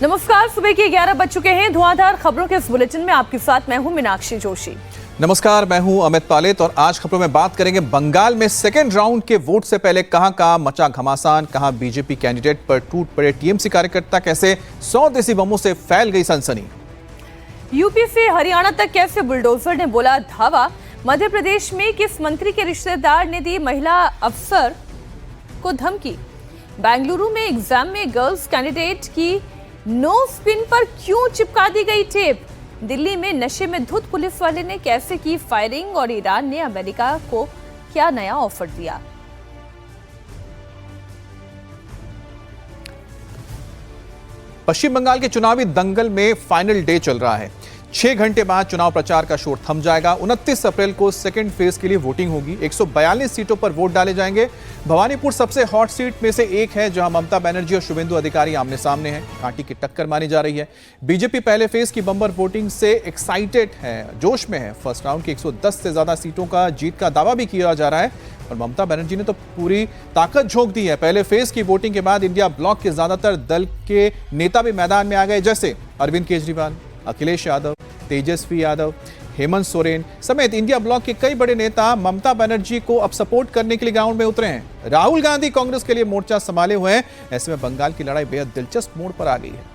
नमस्कार, सुबह के 11 बज चुके हैं। धुआंधार खबरों के इस बुलेटिन में आपके साथ मैं हूं मीनाक्षी जोशी। नमस्कार, मैं हूं अमित पालेत और आज खबरों में बात करेंगे बंगाल में सेकेंड राउंड के वोट से पहले कहां मचा घमासान, कहां बीजेपी कैंडिडेट पर टूट पड़े टीएमसी कार्यकर्ता, कैसे 100 देसी बमों से फैल गई सनसनी। यूपी से हरियाणा तक कैसे बुलडोजर ने बोला धावा, मध्य प्रदेश में किस मंत्री के रिश्तेदार ने दी महिला अफसर को धमकी, बेंगलुरु में एग्जाम में गर्ल्स कैंडिडेट की नो स्पिन पर क्यों चिपका दी गई टेप, दिल्ली में नशे में धुत पुलिस वाले ने कैसे की फायरिंग और ईरान ने अमेरिका को क्या नया ऑफर दिया। पश्चिम बंगाल के चुनावी दंगल में फाइनल डे चल रहा है। 6 घंटे बाद चुनाव प्रचार का शोर थम जाएगा। 29 अप्रैल को सेकेंड फेज के लिए वोटिंग होगी। 142 सीटों पर वोट डाले जाएंगे। भवानीपुर सबसे हॉट सीट में से एक है, जहां ममता बनर्जी और शुभेंदु अधिकारी आमने सामने हैं। कांटी की टक्कर मानी जा रही है। बीजेपी पहले फेज की बम्पर वोटिंग से एक्साइटेड है, जोश में है। फर्स्ट राउंड की 110 से ज्यादा सीटों का जीत का दावा भी किया जा रहा है और ममता बनर्जी ने तो पूरी ताकत झोंक दी है। पहले फेज की वोटिंग के बाद इंडिया ब्लॉक के ज्यादातर दल के नेता भी मैदान में आ गए, जैसे अरविंद केजरीवाल, अखिलेश यादव, तेजस्वी यादव, हेमंत सोरेन समेत इंडिया ब्लॉक के कई बड़े नेता ममता बनर्जी को अब सपोर्ट करने के लिए ग्राउंड में उतरे हैं। राहुल गांधी कांग्रेस के लिए मोर्चा संभाले हुए हैं। ऐसे में बंगाल की लड़ाई बेहद दिलचस्प मोड़ पर आ गई है।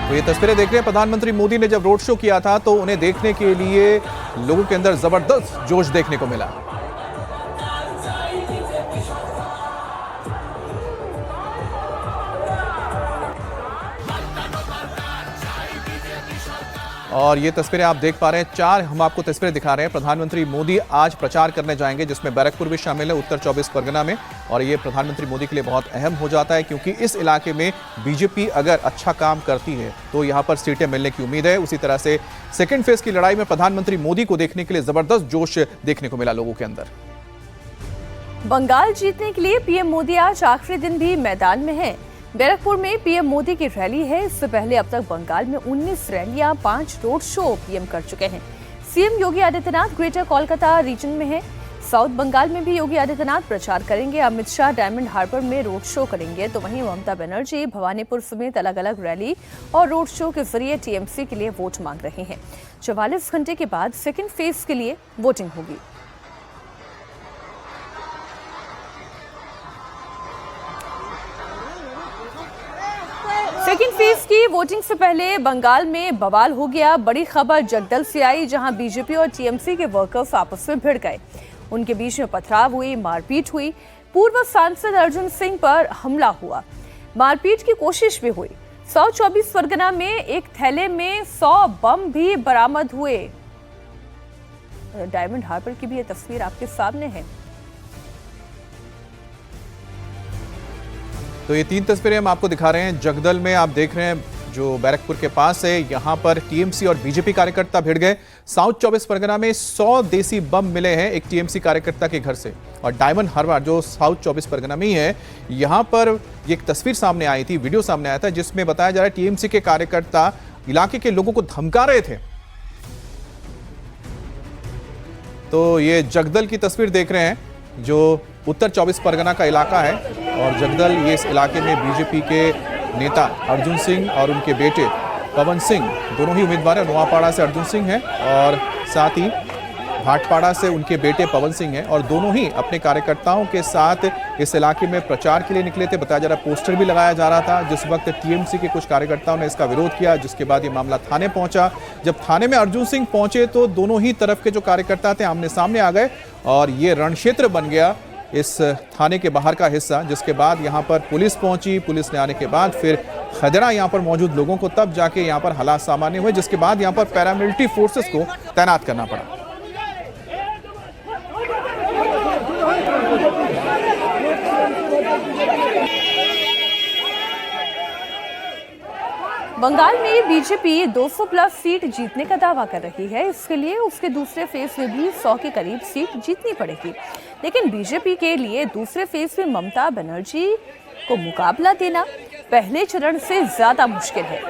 तो ये तस्वीरें देख रहे हैं, प्रधानमंत्री मोदी ने जब रोड शो किया था तो उन्हें देखने के लिए लोगों के अंदर जबरदस्त जोश देखने को मिला। और ये तस्वीरें आप देख पा रहे हैं, 4 हम आपको तस्वीरें दिखा रहे हैं। प्रधानमंत्री मोदी आज प्रचार करने जाएंगे, जिसमें बैरकपुर भी शामिल है, उत्तर 24 परगना में। और ये प्रधानमंत्री मोदी के लिए बहुत अहम हो जाता है, क्योंकि इस इलाके में बीजेपी अगर अच्छा काम करती है तो यहां पर सीटें मिलने की उम्मीद है। उसी तरह से सेकेंड फेज की लड़ाई में प्रधानमंत्री मोदी को देखने के लिए जबरदस्त जोश देखने को मिला लोगों के अंदर। बंगाल जीतने के लिए पीएम मोदी आज आखिरी दिन भी मैदान में है। बैरकपुर में पीएम मोदी की रैली है। इससे पहले अब तक बंगाल में 19 रैलियां, 5 रोड शो पीएम कर चुके हैं। CM Yogi Adityanath greater Kolkata reason में हैं। साउथ बंगाल में भी योगी आदित्यनाथ प्रचार करेंगे। अमित शाह डायमंड हार्बर में रोड शो करेंगे, तो वहीं ममता बनर्जी भवानीपुर समेत अलग अलग रैली और रोड शो के जरिए टीएमसी के लिए वोट मांग रहे हैं। 44 घंटे के बाद सेकेंड फेज के लिए वोटिंग होगी। सेकेंड फेज की वोटिंग से पहले बंगाल में बवाल हो गया। बड़ी खबर जगदल से आई, जहां बीजेपी और टीएमसी के वर्कर्स आपस में भिड़ गए। उनके बीच में पथराव हुई, मारपीट हुई। पूर्व सांसद अर्जुन सिंह पर हमला हुआ, मारपीट की कोशिश भी हुई। 124 परगना में एक थैले में 100 बम भी बरामद हुए। डायमंड हार्बर की भी ये तस्वीर आपके सामने है। तो ये 3 तस्वीरें हम आपको दिखा रहे हैं। जगदल में आप देख रहे हैं, जो बैरकपुर के पास है, यहां पर टीएमसी और बीजेपी कार्यकर्ता भिड़ गए। साउथ 24 परगना में 100 देसी बम मिले हैं एक टीएमसी कार्यकर्ता के घर से। और डायमंड हार्बर जो साउथ 24 परगना में ही है, यहां पर एक तस्वीर सामने आई थी, वीडियो सामने आया था, जिसमें बताया जा रहा है टीएमसी के कार्यकर्ता इलाके के लोगों को धमका रहे थे। तो ये जगदल की तस्वीर देख रहे हैं, जो उत्तर 24 परगना का इलाका है। और जगदल, ये इस इलाके में बीजेपी के नेता अर्जुन सिंह और उनके बेटे पवन सिंह दोनों ही उम्मीदवार हैं। नोआपाड़ा से अर्जुन सिंह हैं और साथ ही भाटपाड़ा से उनके बेटे पवन सिंह हैं। और दोनों ही अपने कार्यकर्ताओं के साथ इस इलाके में प्रचार के लिए निकले थे। बताया जा रहा है पोस्टर भी लगाया जा रहा था। जिस वक्त टीएमसी के कुछ कार्यकर्ताओं ने इसका विरोध किया, जिसके बाद ये मामला थाने पहुंचा। जब थाने में अर्जुन सिंह पहुंचे तो दोनों ही तरफ के जो कार्यकर्ता थे आमने सामने आ गए और ये रणक्षेत्र बन गया इस थाने के बाहर का हिस्सा। जिसके बाद यहाँ पर पुलिस पहुंची। पुलिस ने आने के बाद फिर खदेड़ा यहाँ पर मौजूद लोगों को, तब जाके यहाँ पर हालात सामान्य हुए, जिसके बाद यहाँ पर पैरामिलिट्री फोर्सेस को तैनात करना पड़ा। बंगाल में बीजेपी 200 प्लस सीट जीतने का दावा कर रही है। इसके लिए उसके दूसरे फेज में भी 100 के करीब सीट जीतनी पड़ेगी। लेकिन बीजेपी के लिए दूसरे फेज में ममता बनर्जी को मुकाबला देना पहले चरण से ज्यादा मुश्किल है।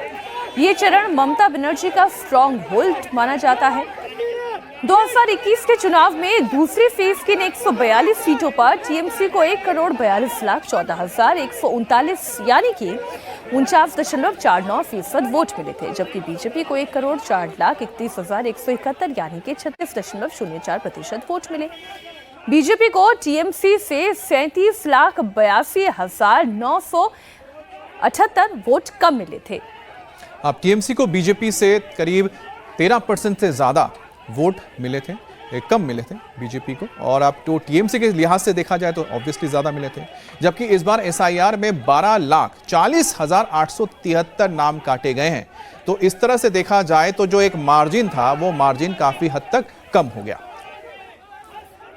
ये चरण ममता बनर्जी का स्ट्रॉन्ग होल्ड माना जाता है। 2021 के चुनाव में दूसरी फेज की 142 सीटों पर टीएमसी को 1,42,14,139 यानी कि 49.49% वोट मिले थे, जबकि बीजेपी को 1,04,31,171 यानी कि 36.04% वोट मिले। बीजेपी को टीएमसी से 37,82,978 वोट कम मिले थे। अब टीएमसी को बीजेपी से करीब 13% से ज्यादा वोट मिले थे, कम मिले थे बीजेपी को। और अब तो टीएमसी के लिहाज से देखा जाए तो ऑब्वियसली ज्यादा मिले थे, जबकि इस बार एसआईआर में 12,40,873 नाम काटे गए हैं। तो इस तरह से देखा जाए तो जो एक मार्जिन था वो मार्जिन काफी हद तक कम हो गया।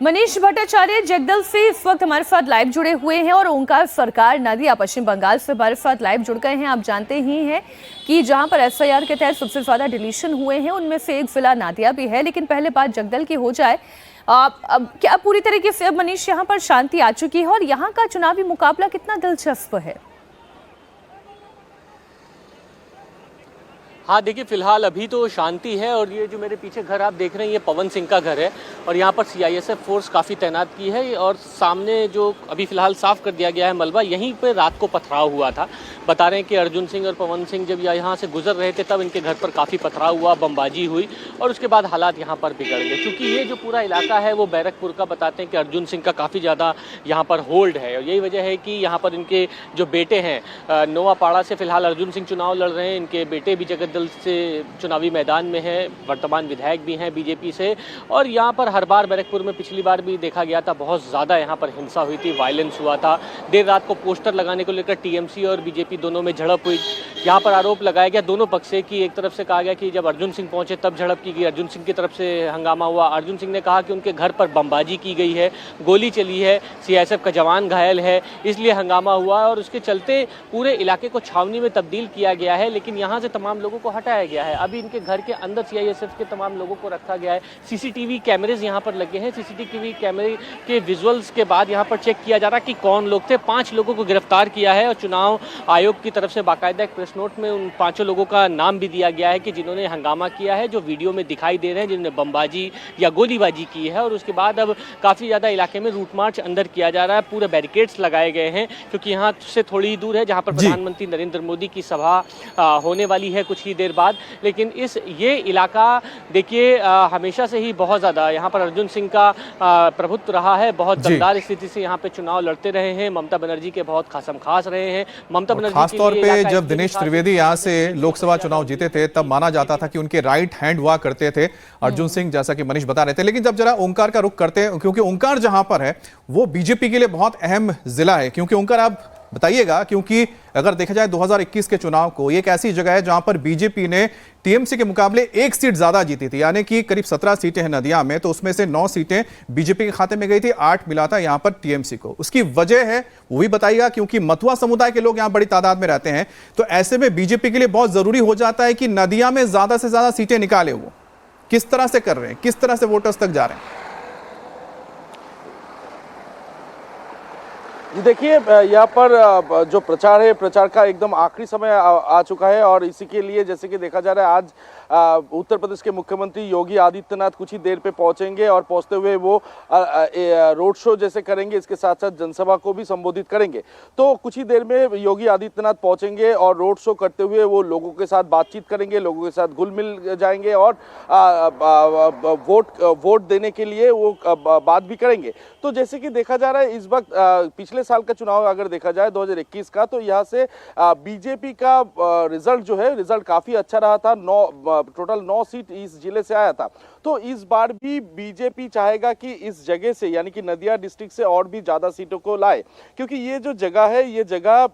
मनीष भट्टाचार्य जगदल से इस वक्त हमारे साथ लाइव जुड़े हुए हैं और ओंकार सरकार नदिया पश्चिम बंगाल से हमारे साथ लाइव जुड़ गए हैं। आप जानते ही हैं कि जहां पर एसआईआर के तहत सबसे ज्यादा डिलीशन हुए हैं उनमें से एक जिला नादिया भी है। लेकिन पहले बात जगदल की हो जाए, अब क्या पूरी तरीके से अब मनीष यहाँ पर शांति आ चुकी है और यहाँ का चुनावी मुकाबला कितना दिलचस्प है? हाँ देखिए, फिलहाल अभी तो शांति है और ये जो मेरे पीछे घर आप देख रहे हैं ये पवन सिंह का घर है और यहाँ पर सीआईएसएफ फोर्स काफ़ी तैनात की है और सामने जो अभी फिलहाल साफ कर दिया गया है मलबा, यहीं पे रात को पथराव हुआ था। बता रहे हैं कि अर्जुन सिंह और पवन सिंह जब यहाँ से गुजर रहे थे तब इनके घर पर काफ़ी पथराव हुआ, बमबाजी हुई और उसके बाद हालात यहाँ पर बिगड़ गए। क्योंकि ये जो पूरा इलाका है वो बैरकपुर का, बताते हैं कि अर्जुन सिंह का काफ़ी ज़्यादा यहाँ पर होल्ड है और यही वजह है कि यहाँ पर इनके जो बेटे हैं, नोआपाड़ा से फिलहाल अर्जुन सिंह चुनाव लड़ रहे हैं, इनके बेटे भी जगदल से चुनावी मैदान में है, वर्तमान विधायक भी हैं बीजेपी से। और यहाँ पर हर बार बैरकपुर में पिछली बार भी देखा गया था, बहुत ज़्यादा यहाँ पर हिंसा हुई थी, वायलेंस हुआ था। देर रात को पोस्टर लगाने को लेकर टीएमसी और बीजेपी दोनों में झड़प हुई। यहाँ पर आरोप लगाया गया दोनों पक्ष से कि एक तरफ से कहा गया कि जब अर्जुन सिंह पहुंचे तब झड़प की गई, अर्जुन सिंह की तरफ से हंगामा हुआ। अर्जुन सिंह ने कहा कि उनके घर पर बमबाजी की गई है, गोली चली है, सीआईएसएफ का जवान घायल है, इसलिए हंगामा हुआ और उसके चलते पूरे इलाके को छावनी में तब्दील किया गया है। लेकिन यहाँ से तमाम लोगों को हटाया गया है। अभी इनके घर के अंदर सीआईएसएफ के तमाम लोगों को रखा गया है। सीसीटीवी कैमरेज यहाँ पर लगे हैं। सीसीटीवी कैमरे के विजुअल्स के बाद यहाँ पर चेक किया जा रहा है कि कौन लोग थे। 5 लोगों को गिरफ्तार किया है और चुनाव आयोग की तरफ से बाकायदा एक प्रेस नोट में उन 5 लोगों का नाम भी दिया गया है कि जिन्होंने हंगामा किया है, जो वीडियो में दिखाई दे रहे हैं, जिन्होंने बमबाजी या गोलीबाजी की है। और उसके बाद अब काफ़ी ज़्यादा इलाके में रूट मार्च अंदर किया जा रहा है। पूरे बैरिकेड्स लगाए गए हैं क्योंकि यहाँ से थोड़ी ही दूर है जहाँ पर प्रधानमंत्री नरेंद्र मोदी की सभा होने वाली है कुछ ही देर बाद। लेकिन ये इलाका देखिए हमेशा से ही बहुत ज़्यादा यहाँ पर अर्जुन सिंह का प्रभुत्व रहा है। बहुत दमदार स्थिति से यहाँ पे चुनाव लड़ते रहे हैं। ममता बनर्जी के बहुत खास रहे हैं। ममता बनर्जी खास तौर पे जब दिनेश त्रिवेदी यहाँ से लोकसभा चुनाव जीते थे तब माना जाता था कि उनके राइट हैंड हुआ करते थे अर्जुन सिंह, जैसा कि मनीष बता रहे थे। लेकिन जब जरा ओंकार का रुख करते हैं, क्योंकि ओंकार जहां पर है वो बीजेपी के लिए बहुत अहम जिला है, क्योंकि ओंकार आप बताइएगा, क्योंकि अगर देखा जाए 2021 के चुनाव को, ये एक ऐसी जगह है जहां पर बीजेपी ने टीएमसी के मुकाबले 1 सीट ज्यादा जीती थी, यानी कि करीब 17 सीटें हैं नदिया में, तो उसमें से 9 सीटें बीजेपी के खाते में गई थी, 8 मिला था यहां पर टीएमसी को। उसकी वजह है वो भी बताइएगा, क्योंकि मथुआ समुदाय के लोग यहां बड़ी तादाद में रहते हैं, तो ऐसे में बीजेपी के लिए बहुत जरूरी हो जाता है कि नदिया में ज्यादा से ज्यादा सीटें निकाले। वो किस तरह से कर रहे हैं, किस तरह से वोटर्स तक जा रहे हैं? जी देखिए, यहाँ पर जो प्रचार है, प्रचार का एकदम आखिरी समय आ चुका है और इसी के लिए जैसे कि देखा जा रहा है आज उत्तर प्रदेश के मुख्यमंत्री योगी आदित्यनाथ कुछ ही देर पे पहुंचेंगे और पहुंचते हुए वो रोड शो जैसे करेंगे, इसके साथ साथ जनसभा को भी संबोधित करेंगे। तो कुछ ही देर में योगी आदित्यनाथ पहुंचेंगे और रोड शो करते हुए वो लोगों के साथ बातचीत करेंगे, लोगों के साथ घुल मिल जाएंगे और वोट देने के लिए वो बात भी करेंगे। तो जैसे कि देखा जा रहा है इस वक्त पिछले साल का चुनाव अगर देखा जाए 2021 का, तो यहाँ से बीजेपी का रिजल्ट जो है, रिजल्ट काफी अच्छा रहा था। टोटल 9 सीट इस जिले से आया था। तो इस बार भी बीजेपी चाहेगा कि इस जगह से, यानी कि नदिया डिस्ट्रिक्ट से और भी ज्यादा सीटों को लाए, क्योंकि ये जो जगह है, ये जगह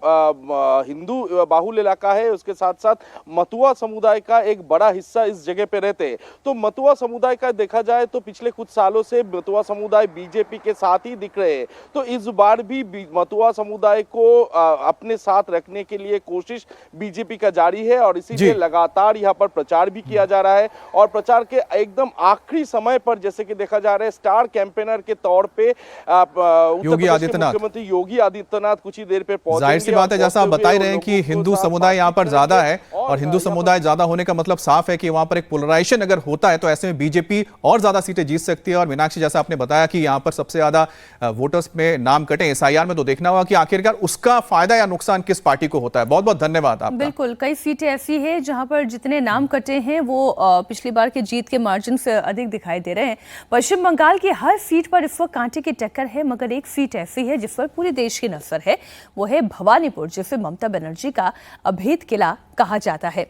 हिंदू बाहुल इलाका है। उसके साथ साथ मथुआ समुदाय का एक बड़ा हिस्सा इस जगह पे रहते हैं। तो मथुआ समुदाय का देखा जाए तो पिछले कुछ सालों से मथुआ समुदाय बीजेपी के साथ ही दिख रहे हैं। तो इस बार भी मथुआ समुदाय को अपने साथ रखने के लिए कोशिश बीजेपी का जारी है और इसीलिए लगातार यहाँ पर प्रचार भी किया जा रहा है। और प्रचार के एकदम आखिरी समय पर जैसे कि देखा जा रहा है स्टार कैंपेनर के तौर पे योगी आदित्यनाथ, मुख्यमंत्री योगी आदित्यनाथ कुछ ही देर पे पहुंचेंगे। जाहिर सी बात है, जैसा आप बता रहे हैं कि हिंदू समुदाय यहाँ पर ज्यादा है और हिंदू समुदाय ज्यादा होने का मतलब साफ है कि वहां पर एक पोलराइजेशन अगर होता है तो ऐसे में बीजेपी और ज्यादा सीटें जीत सकती है। और मीनाक्षी, जैसा आपने बताया कि यहां पर सबसे ज्यादा वोटर्स में नाम कटे एसआईआर में, तो देखना होगा कि आखिरकार उसका फायदा या नुकसान किस पार्टी को होता है। बहुत बहुत धन्यवाद आपका। बिल्कुल, कई सीटें ऐसी है जहां पर जितने नाम कटे हैं वो पिछली बार के जीत के मार्जिन से अधिक दिखाई दे रहे हैं। पश्चिम बंगाल की हर सीट पर इस वक्त कांटे की टक्कर है, मगर एक सीट ऐसी है जिस पर पूरे देश की नजर है, वो है भवानीपुर, जिसे ममता बनर्जी का अभेद किला कहा जाता है।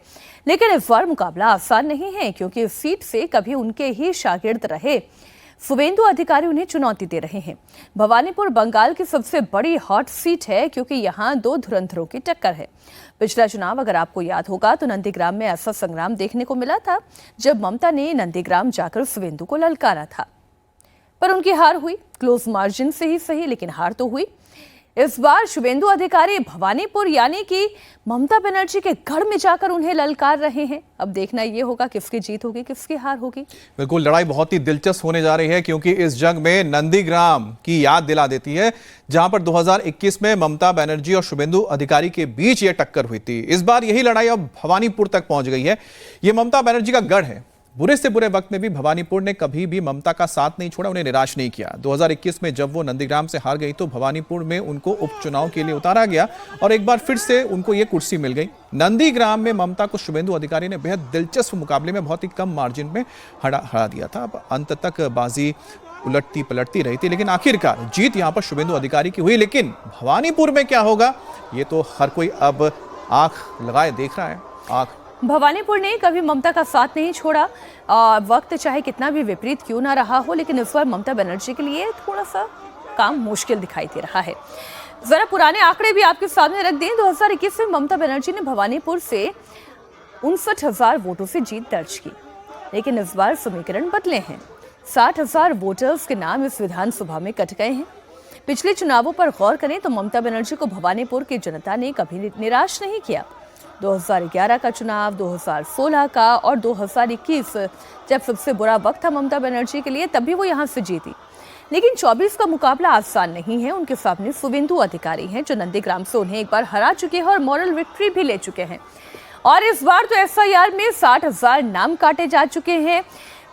लेकिन इस बार मुकाबला आसान नहीं है, क्योंकि इस सीट से कभी उनके ही शागिर्द रहे शुवेंदु अधिकारी उन्हें चुनौती दे रहे हैं। भवानीपुर बंगाल की सबसे बड़ी हॉट सीट है, क्योंकि यहां दो धुरंधरों की टक्कर है। पिछला चुनाव अगर आपको याद होगा तो नंदीग्राम में ऐसा संग्राम देखने को मिला था, जब ममता ने नंदीग्राम जाकर शुवेंदु को ललकारा था, पर उनकी हार हुई। क्लोज मार्जिन से ही सही, लेकिन हार तो हुई। इस बार शुवेंदु अधिकारी भवानीपुर यानी कि ममता बनर्जी के गढ़ में जाकर उन्हें ललकार रहे हैं। अब देखना यह होगा किसकी जीत होगी, किसकी हार होगी। बिल्कुल, लड़ाई बहुत ही दिलचस्प होने जा रही है, क्योंकि इस जंग में नंदीग्राम की याद दिला देती है, जहां पर 2021 में ममता बनर्जी और शुवेंदु अधिकारी के बीच यह टक्कर हुई थी। इस बार यही लड़ाई अब भवानीपुर तक पहुंच गई है। यह ममता बनर्जी का गढ़ है। बुरे से बुरे वक्त में भी भवानीपुर ने कभी भी ममता का साथ नहीं छोड़ा, उन्हें निराश नहीं किया। 2021 में जब वो नंदीग्राम से हार गई तो भवानीपुर में उनको उपचुनाव के लिए उतारा गया और एक बार फिर से उनको ये कुर्सी मिल गई। नंदीग्राम में ममता को शुवेंदु अधिकारी ने बेहद दिलचस्प मुकाबले में बहुत ही कम मार्जिन में हरा दिया था। अब अंत तक बाजी उलटती पलटती रही थी, लेकिन आखिरकार जीत यहां पर शुवेंदु अधिकारी की हुई। लेकिन भवानीपुर में क्या होगा, ये तो हर कोई अब आंख लगाए देख रहा है। भवानीपुर ने कभी ममता का साथ नहीं छोड़ा। वक्त चाहे कितना भी विपरीत क्यों ना रहा हो, लेकिन इस बार ममता बनर्जी के लिए थोड़ा सा काम मुश्किल दिखाई दे रहा है। जरा पुराने आंकड़े भी आपके सामने रख दें। 2021 में ममता बनर्जी ने भवानीपुर से 59,000 वोटों से जीत दर्ज की, लेकिन इस बार समीकरण बदले हैं। 60,000 वोटर्स के नाम इस विधानसभा में कट गए हैं। पिछले चुनावों पर गौर करें तो ममता बनर्जी को भवानीपुर की जनता ने कभी निराश नहीं किया। 2011 का चुनाव, 2016 का और 2021 जब सबसे बुरा वक्त था ममता बनर्जी के लिए, तब भी वो यहां से जीती। लेकिन 24 का मुकाबला आसान नहीं है। उनके सामने शुवेंदु अधिकारी हैं, जो नंदीग्राम से उन्हें एक बार हरा चुके हैं और मॉरल विक्ट्री भी ले चुके हैं। और इस बार तो एसआईआर में 60,000 नाम काटे जा चुके हैं।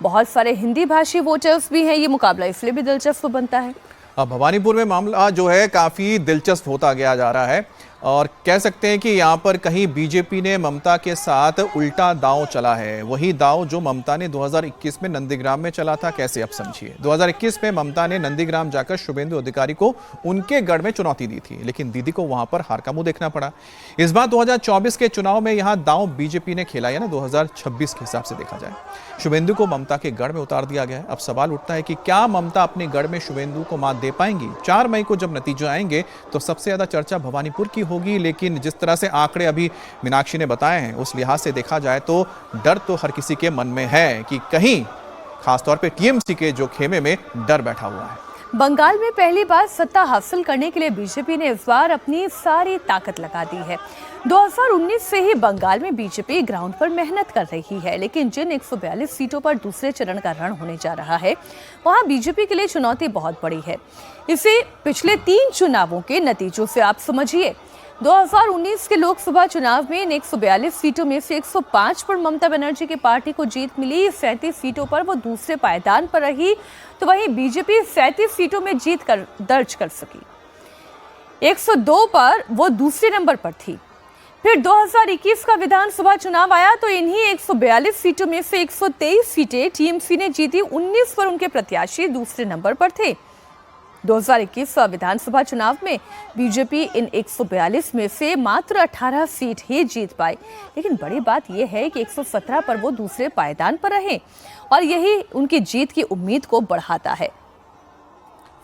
बहुत सारे हिंदी भाषी वोटर्स भी हैं। ये मुकाबला इसलिए भी दिलचस्प बनता है। अब भवानीपुर में मामला जो है काफी दिलचस्प होता गया जा रहा है, और कह सकते हैं कि यहाँ पर कहीं बीजेपी ने ममता के साथ उल्टा दांव चला है। वही दांव जो ममता ने 2021 में नंदीग्राम में चला था। कैसे, अब समझिए। 2021 में ममता ने नंदीग्राम जाकर शुवेंदु अधिकारी को उनके गढ़ में चुनौती दी थी, लेकिन दीदी को वहां पर हार का मुंह देखना पड़ा। इस बार 2024 के चुनाव में यहाँ दांव बीजेपी ने खेला है ना, 2026 के हिसाब से देखा जाए। शुवेंदु को ममता के गढ़ में उतार दिया गया है। अब सवाल उठता है कि क्या ममता अपने गढ़ में शुवेंदु को मात दे पाएंगी? 4 मई को जब नतीजे आएंगे तो सबसे ज्यादा चर्चा भवानीपुर की होगी। लेकिन जिस तरह से आंकड़े अभी मीनाक्षी ने बताए हैं, उस लिहाज से देखा जाए तो डर तो हर किसी के मन में है कि कहीं खासतौर पे टीएमसी के जो खेमे में डर बैठा हुआ है। बंगाल में पहली बार सत्ता हासिल करने के लिए बीजेपी ने इस बार अपनी सारी ताकत लगा दी है। 2019 से ही बंगाल में बीजेपी ग्राउंड पर मेहनत कर रही है, लेकिन जिन 142 सीटों पर दूसरे चरण का रण होने जा रहा है, वहां बीजेपी के लिए चुनौती बहुत बड़ी है। इसे पिछले 3 चुनावों के नतीजों से आप समझिए। 2019 के लोकसभा चुनाव में इन 142 सीटों में से 105 पर ममता बनर्जी की पार्टी को जीत मिली। 37 सीटों पर वो दूसरे पायदान पर रही, तो वहीं बीजेपी 37 सीटों में जीत कर दर्ज कर सकी। 102 पर वो दूसरे नंबर पर थी। फिर 2021 का विधानसभा चुनाव आया तो इन्हीं 142 सीटों में से 123 सीटें टीएमसी ने जीती। 19 पर उनके प्रत्याशी दूसरे नंबर पर थे। 2021 विधानसभा चुनाव में बीजेपी इन 142 में से मात्र 18 सीट ही जीत पाई। लेकिन बड़ी बात यह है कि 117 पर वो दूसरे पायदान पर रहे, और यही उनकी जीत की उम्मीद को बढ़ाता है।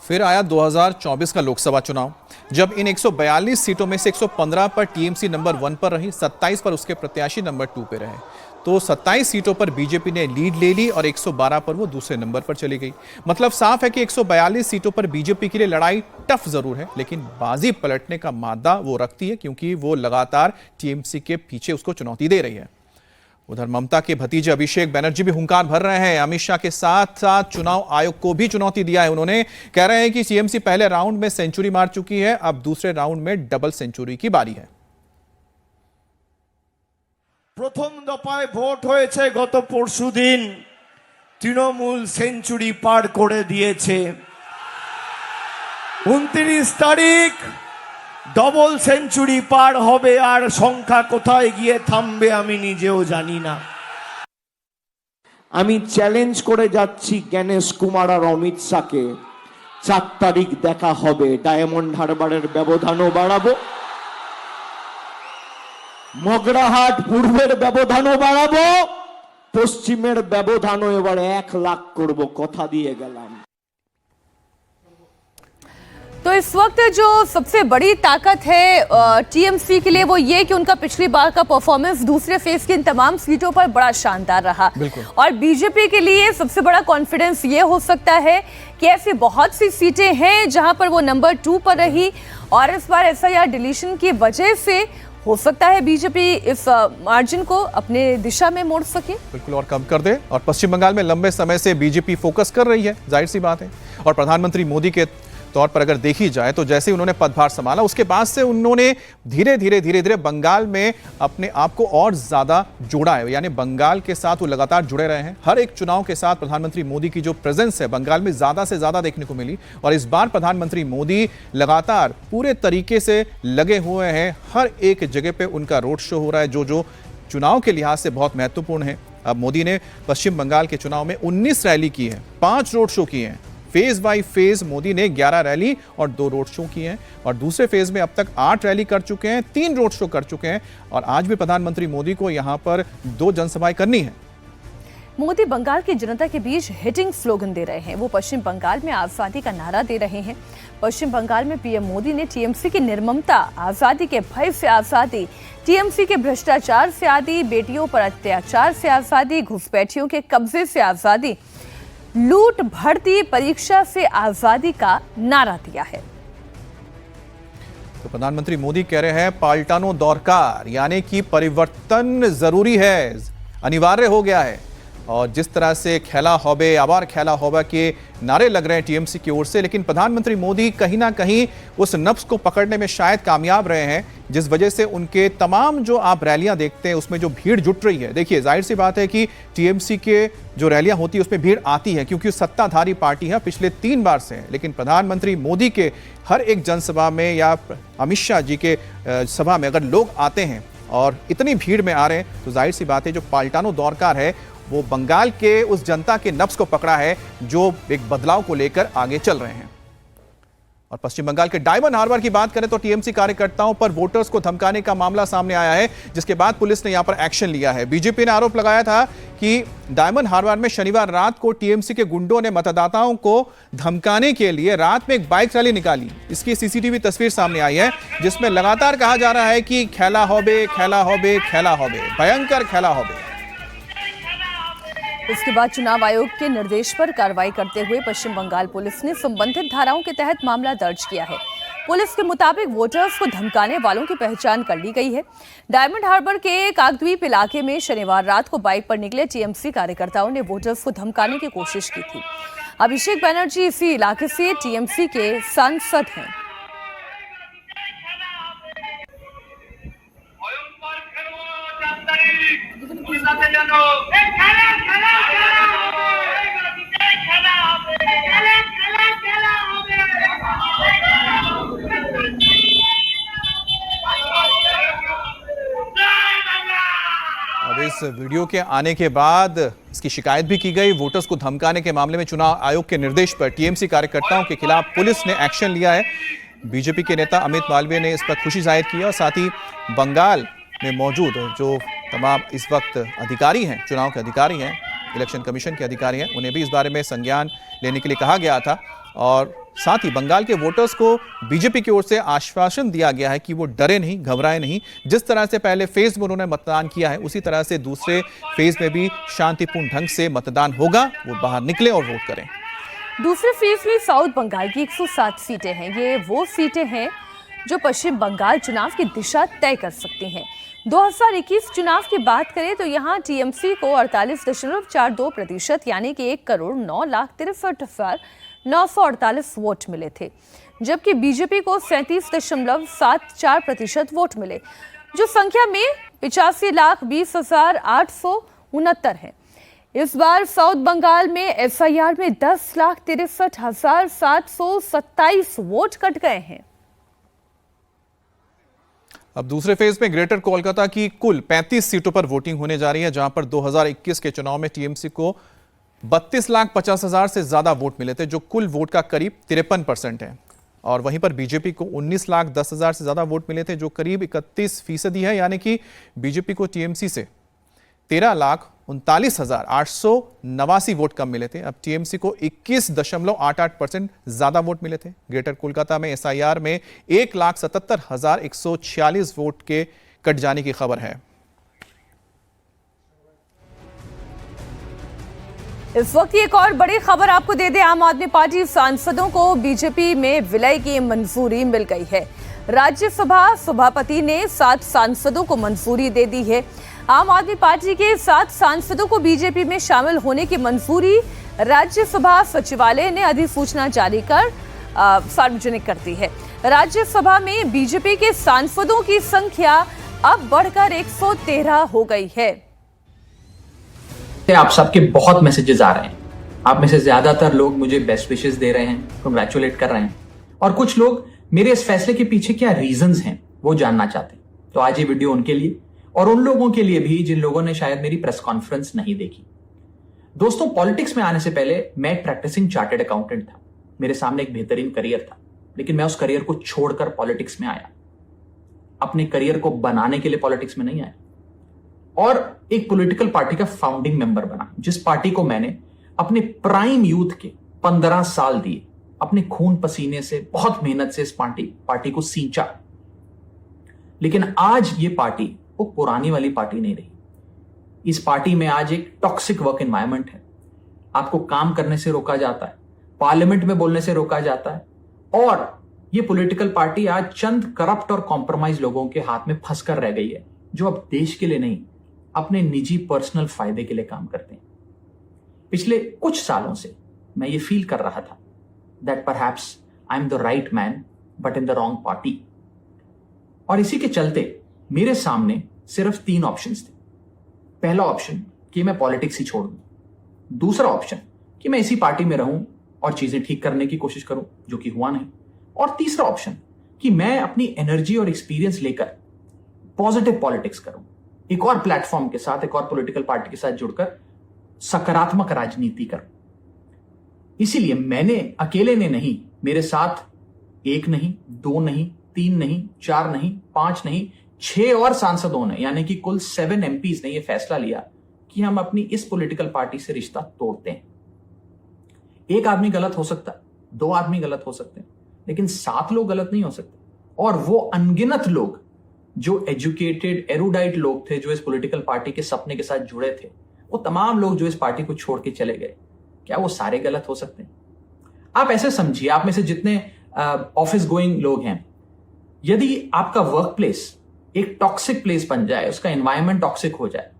फिर आया 2024 का लोकसभा चुनाव, जब इन 142 सीटों में से 115 पर टीएमसी नंबर 1 पर रही, 27 पर उसके प्रत्याशी नंबर 2 पे रहे। तो 27 सीटों पर बीजेपी ने लीड ले ली और 112 पर वो दूसरे नंबर पर चली गई। मतलब साफ है कि 142 सीटों पर बीजेपी के लिए लड़ाई टफ जरूर है, लेकिन बाजी पलटने का मादा वो रखती है, क्योंकि वो लगातार टीएमसी के पीछे उसको चुनौती दे रही है। उधर ममता के भतीजे अभिषेक बनर्जी भी हुंकार भर रहे हैं। अमित शाह के साथ साथ चुनाव आयोग को भी चुनौती दिया है। उन्होंने कह रहे हैं कि टीएमसी पहले राउंड में सेंचुरी मार चुकी है, अब दूसरे राउंड में डबल सेंचुरी की बारी है। প্রথম দফায় ভোট হয়েছে গত পরশুদিন, তৃণমূল সেঞ্চুরি পার করে দিয়েছে। 29 তারিখ ডবল সেঞ্চুরি পার হবে, আর সংখ্যা কোথায় গিয়ে থামবে আমি নিজেও জানি না। আমি চ্যালেঞ্জ করে যাচ্ছি জ্ঞানেশ কুমার আর অমিত শাহকে, 4 তারিখ দেখা হবে, ডায়মন্ড হারবারের ব্যবধানও বাড়াবো, মগরাহাট পূর্বের ব্যবধানও বাড়াবো, পশ্চিমের ব্যবধানও এবার 1 লাখ করব, কথা দিয়ে গেলাম। तो इस वक्त जो सबसे बड़ी ताकत है टीएमसी के लिए वो ये कि उनका पिछली बार का परफॉर्मेंस दूसरे फेज की इन तमाम सीटों पर बड़ा शानदार रहा। और बीजेपी के लिए सबसे बड़ा कॉन्फिडेंस ये हो सकता है कि ऐसी बहुत सी सीटें हैं जहां पर वो नंबर 2 पर रही और इस बार एसआईआर डिलीशन की वजह से हो सकता है बीजेपी इस मार्जिन को अपने दिशा में मोड़ सके, बिल्कुल, और कम कर दे। और पश्चिम बंगाल में लंबे समय से बीजेपी फोकस कर रही है, जाहिर सी बात है। और प्रधानमंत्री मोदी के तौर पर अगर देखी जाए तो जैसे ही उन्होंने पदभार संभाला उसके बाद से उन्होंने धीरे धीरे बंगाल में अपने आप को और ज्यादा जोड़ा है, यानी बंगाल के साथ वो लगातार जुड़े रहे हैं। हर एक चुनाव के साथ प्रधानमंत्री मोदी की जो प्रेजेंस है बंगाल में ज्यादा से ज्यादा देखने को मिली और इस बार प्रधानमंत्री मोदी लगातार पूरे तरीके से लगे हुए हैं। हर एक जगह पे उनका रोड शो हो रहा है जो चुनाव के लिहाज से बहुत महत्वपूर्ण है। अब मोदी ने पश्चिम बंगाल के चुनाव में 19 रैली की है, 5 रोड शो किए हैं। फेज बाय फेज मोदी ने 11 रैली और 2 रोड शो किए हैं और दूसरे फेज में अब तक 8 रैली कर चुके हैं, 3 रोड शो कर चुके हैं और आज भी प्रधानमंत्री मोदी को यहां पर 2 जनसभाएं करनी है। मोदी बंगाल की जनता के बीच हिटिंग स्लोगन दे रहे हैं। वो पश्चिम बंगाल में आजादी का नारा दे रहे हैं। पश्चिम बंगाल में पीएम मोदी ने टीएमसी की निर्ममता, आजादी के भय से आजादी, टीएमसी के भ्रष्टाचार से आजादी, बेटियों पर अत्याचार से आजादी, घुसपैठियों के कब्जे से आजादी, लूट भर्ती परीक्षा से आजादी का नारा दिया है। तो प्रधानमंत्री मोदी कह रहे हैं पाल्टानो दौरकार, यानी कि परिवर्तन जरूरी है, अनिवार्य हो गया है। और जिस तरह से खेला होबे, आबार खेला होबे के नारे लग रहे हैं टीएमसी की ओर से, लेकिन प्रधानमंत्री मोदी कहीं ना कहीं उस नफ्स को पकड़ने में शायद कामयाब रहे हैं, जिस वजह से उनके तमाम जो आप रैलियां देखते हैं उसमें जो भीड़ जुट रही है। देखिए, जाहिर सी बात है कि टीएमसी के जो रैलियां होती है उसमें भीड़ आती है क्योंकि सत्ताधारी पार्टी है, पिछले 3 बार से है। लेकिन प्रधानमंत्री मोदी के हर एक जनसभा में या अमित शाह जी के सभा में अगर लोग आते हैं और इतनी भीड़ में आ रहे हैं तो जाहिर सी बात है जो पाल्टानो दौरकार है वो बंगाल के उस जनता के नफ्स को पकड़ा है जो एक बदलाव को लेकर आगे चल रहे हैं। और पश्चिम बंगाल के डायमंड हार्बर की बात करें तो टीएमसी कार्यकर्ताओं पर वोटर्स को धमकाने का मामला सामने आया है, जिसके बाद पुलिस ने यहां पर एक्शन लिया है। बीजेपी ने आरोप लगाया था कि डायमंड हार्बर में शनिवार रात को टीएमसी के गुंडों ने मतदाताओं को धमकाने के लिए रात में एक बाइक रैली निकाली। इसकी सीसीटीवी तस्वीर सामने आई है जिसमें लगातार कहा जा रहा है कि खेला होबे, खेला होबे, खेला होबे, भयंकर खेला होबे। उसके बाद चुनाव आयोग के निर्देश पर कार्रवाई करते हुए पश्चिम बंगाल पुलिस ने संबंधित धाराओं के तहत मामला दर्ज किया है। पुलिस के मुताबिक वोटर्स को धमकाने वालों की पहचान कर ली गई है। डायमंड हार्बर के काकद्वीप इलाके में शनिवार रात को बाइक पर निकले टीएमसी कार्यकर्ताओं ने वोटर्स को धमकाने की कोशिश की थी। अभिषेक बनर्जी इसी इलाके से टीएमसी के सांसद हैं। अब इस वीडियो के आने के बाद इसकी शिकायत भी की गई। वोटर्स को धमकाने के मामले में चुनाव आयोग के निर्देश पर टीएमसी कार्यकर्ताओं के खिलाफ पुलिस ने एक्शन लिया है। बीजेपी के नेता अमित मालवीय ने इस पर खुशी जाहिर की और साथ ही बंगाल में मौजूद जो तमाम इस वक्त अधिकारी हैं, चुनाव के अधिकारी हैं, इलेक्शन कमीशन के अधिकारी हैं, उन्हें भी इस बारे में संज्ञान लेने के लिए कहा गया था। और साथ ही बंगाल के वोटर्स को बीजेपी की ओर से आश्वासन दिया गया है कि वो डरे नहीं, घबराए नहीं। जिस तरह से पहले फेज में उन्होंने मतदान किया है उसी तरह से दूसरे फेज में भी शांतिपूर्ण ढंग से मतदान होगा, वो बाहर निकले और वोट करें। दूसरे फेज में साउथ बंगाल की 107 सीटें हैं। ये वो सीटें हैं जो पश्चिम बंगाल चुनाव की दिशा तय कर सकती हैं। 2021 चुनाव की बात करें तो यहाँ टीएमसी को 48.42% यानी कि 1,09,63,948 वोट मिले थे, जबकि बीजेपी को 37.74% वोट मिले। जो संख्या में 85,20,869 है। इस बार साउथ बंगाल में एसआईआर में 10,63,727 वोट कट गए हैं। अब दूसरे फेज में ग्रेटर कोलकाता की कुल 35 सीटों पर वोटिंग होने जा रही है, जहां पर 2021 के चुनाव में टीएमसी को 32,50,000 से ज्यादा वोट मिले थे, जो कुल वोट का करीब 53% है। और वहीं पर बीजेपी को 19,10,000 से ज्यादा वोट मिले थे, जो करीब 31% है। यानी कि बीजेपी को टीएमसी से 13,39,889 वोट कम मिले थे। अब टीएमसी को 21.88% ज्यादा वोट मिले थे। ग्रेटर कोलकाता में एसआईआर में 1,77,146 वोट के कट जाने की खबर है। इस वक्त एक और बड़ी खबर आपको दे दें, आम आदमी पार्टी सांसदों को बीजेपी में विलय की मंजूरी मिल गई है। राज्यसभा सभापति ने 7 सांसदों को मंजूरी दे दी है। आम आदमी पार्टी के 7 सांसदों को बीजेपी में शामिल होने की मंजूरी राज्यसभा सचिवालय ने अधिसूचना जारी कर सार्वजनिक कर दी है। राज्यसभा में बीजेपी के सांसदों की संख्या अब बढ़कर 113 हो गई है। आप सबके बहुत मैसेजेस आ रहे हैं। आप में से ज्यादातर लोग मुझे बेस्ट विशेस दे रहे हैं, कंग्रेचुलेट कर रहे हैं, और कुछ लोग मेरे इस फैसले के पीछे क्या रीजंस हैं वो जानना चाहते हैं। तो आज ये वीडियो उनके लिए और उन लोगों के लिए भी जिन लोगों ने शायद मेरी प्रेस कॉन्फ्रेंस नहीं देखी। दोस्तों, पॉलिटिक्स में आने से पहले मैं एक प्रैक्टिसिंग चार्टर्ड अकाउंटेंट था। मेरे सामने एक बेहतरीन करियर था, लेकिन मैं उस करियर को छोड़कर पॉलिटिक्स में आया। अपने करियर को बनाने के लिए पॉलिटिक्स में नहीं आया, और एक पॉलिटिकल पार्टी का फाउंडिंग मेंबर बना, जिस पार्टी को मैंने अपने प्राइम यूथ के 15 साल दिए, अपने खून पसीने से, बहुत मेहनत से इस पार्टी को सींचा। लेकिन आज ये पार्टी वो पुरानी वाली पार्टी नहीं रही। इस पार्टी में आज एक टॉक्सिक वर्क एनवायरनमेंट है। आपको काम करने से रोका जाता है, पार्लियामेंट में बोलने से रोका जाता है, और ये पॉलिटिकल पार्टी आज चंद करप्ट और कॉम्प्रोमाइज लोगों के हाथ में फंसकर रह गई है, जो अब देश के लिए नहीं, अपने निजी पर्सनल फायदे के लिए काम करते हैं। पिछले कुछ सालों से मैं ये फील कर रहा था that perhaps I am the right man but in the wrong party. और इसी के चलते मेरे सामने सिर्फ 3 ऑप्शंस थे। पहला ऑप्शन कि मैं पॉलिटिक्स ही छोड़ दूं, दूसरा ऑप्शन कि मैं इसी पार्टी में रहूं और चीजें ठीक करने की कोशिश करूं, जो कि हुआ नहीं, और तीसरा ऑप्शन कि मैं अपनी एनर्जी और एक्सपीरियंस लेकर पॉजिटिव पॉलिटिक्स करूं, एक और प्लेटफॉर्म के साथ, एक और पॉलिटिकल पार्टी के साथ जुड़कर सकारात्मक राजनीति करूं। इसीलिए मैंने अकेले ने नहीं, मेरे साथ 1 नहीं, 2 नहीं, 3 नहीं, 4 नहीं, 5 नहीं, 6 और सांसदों ने, यानी कि कुल 7 MPs ने यह फैसला लिया कि हम अपनी इस पॉलिटिकल पार्टी से रिश्ता तोड़ते हैं। एक आदमी गलत हो सकता है, 2 आदमी गलत हो सकते हैं, लेकिन 7 लोग गलत नहीं हो सकते। और वो अनगिनत लोग जो एजुकेटेड एरुडाइट लोग थे, जो इस पॉलिटिकल पार्टी के सपने के साथ जुड़े थे, वो तमाम लोग जो इस पार्टी को छोड़ के चले गए, क्या वो सारे गलत हो सकते हैं? आप ऐसे समझिए, आप में से जितने ऑफिस गोइंग लोग हैं, यदि आपका वर्क प्लेस एक टॉक्सिक प्लेस बन जाए, उसका एनवायरनमेंट टॉक्सिक हो जाए।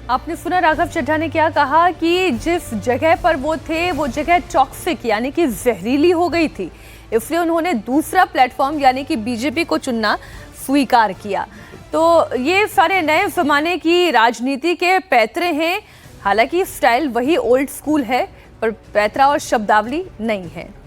आपने सुना राघव चड्ढा ने क्या कहा कि जिस जगह पर वो थे वो जगह टॉक्सिक यानी कि जहरीली हो गई थी, इसलिए उन्होंने दूसरा प्लेटफॉर्म यानी कि बीजेपी को चुनना स्वीकार किया। तो ये सारे नए जमाने की राजनीति के पैतरे हैं। हालांकि स्टाइल वही ओल्ड स्कूल है, पर पैतरा और शब्दावली नहीं है।